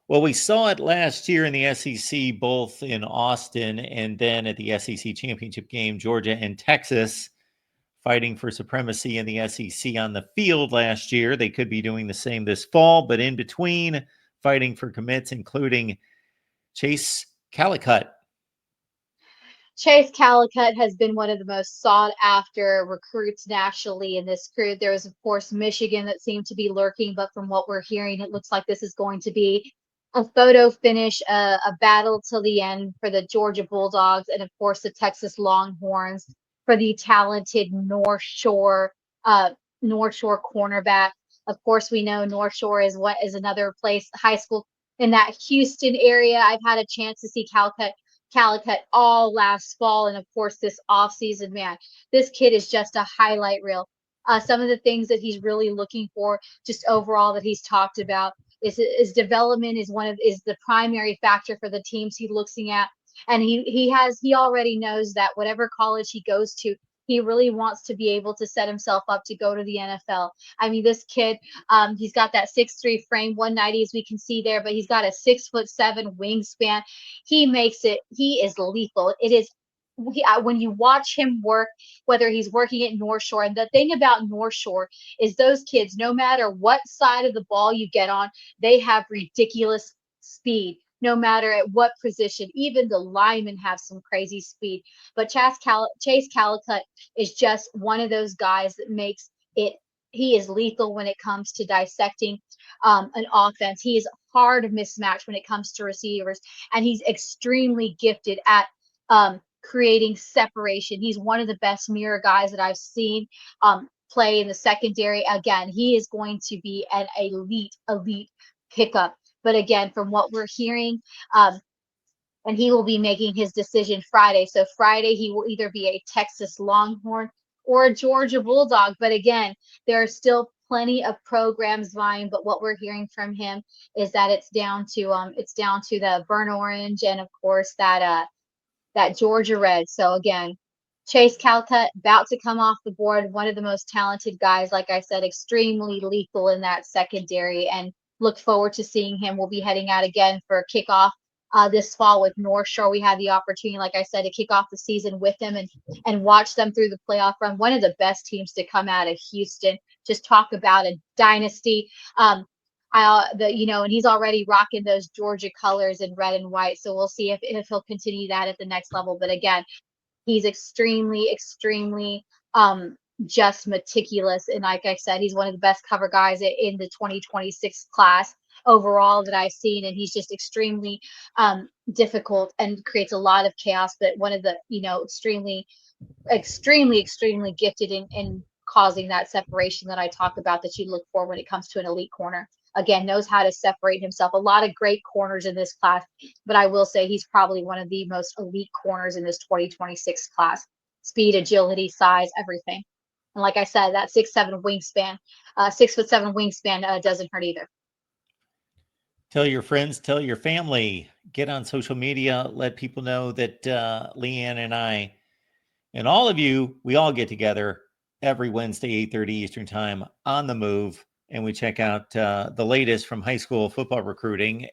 Well, we saw it last year in the SEC, both in Austin and then at the SEC championship game, Georgia and Texas fighting for supremacy in the SEC on the field last year. They could be doing the same this fall, but in between, fighting for commits, including Chace Calicut. Chace Calicut has been one of the most sought after recruits nationally in this group. There was, of course, Michigan that seemed to be lurking, but from what we're hearing, it looks like this is going to be a photo finish, a battle till the end for the Georgia Bulldogs, and of course the Texas Longhorns for the talented North Shore cornerback. Of course, we know North Shore is another place, high school in that Houston area. I've had a chance to see Calicut all last fall, and of course this off season. Man, this kid is just a highlight reel. Some of the things that he's really looking for, just overall, that he's talked about is development is the primary factor for the teams he's looking at, and he already knows that whatever college he goes to, he really wants to be able to set himself up to go to the NFL. I mean, this kid, he's got that 6'3" frame, 190 as we can see there, but he's got a 6'7" wingspan. He is lethal. It is when you watch him work, whether he's working at North Shore, and the thing about North Shore is those kids, no matter what side of the ball you get on, they have ridiculous speed. No matter at what position, even the linemen have some crazy speed. But Chace Calicut is just one of those guys that makes it. He is lethal when it comes to dissecting an offense. He is hard to mismatch when it comes to receivers, and he's extremely gifted at creating separation. He's one of the best mirror guys that I've seen play in the secondary. Again, he is going to be an elite pickup. But again, from what we're hearing, and he will be making his decision Friday. So Friday, he will either be a Texas Longhorn or a Georgia Bulldog. But again, there are still plenty of programs vying. But what we're hearing from him is that it's down to the burnt orange, and of course that Georgia red. So again, Chace Calicut about to come off the board, one of the most talented guys, like I said, extremely lethal in that secondary, and look forward to seeing him. We'll be heading out again for kickoff this fall with North Shore. We had the opportunity, like I said, to kick off the season with them and watch them through the playoff run. One of the best teams to come out of Houston. Just talk about a dynasty. And he's already rocking those Georgia colors in red and white. So we'll see if he'll continue that at the next level. But again, he's extremely just meticulous. And like I said, he's one of the best cover guys in the 2026 class overall that I've seen. And he's just extremely difficult and creates a lot of chaos. But one of the, extremely gifted in causing that separation that I talk about that you look for when it comes to an elite corner. Again, knows how to separate himself. A lot of great corners in this class, but I will say he's probably one of the most elite corners in this 2026 class. Speed, agility, size, everything. And like I said, that 6'7" wingspan, 6'7" wingspan doesn't hurt either. Tell your friends, tell your family, get on social media, let people know that Leanne and I and all of you, we all get together every Wednesday, 8:30 Eastern Time on The Move, and we check out the latest from high school football recruiting.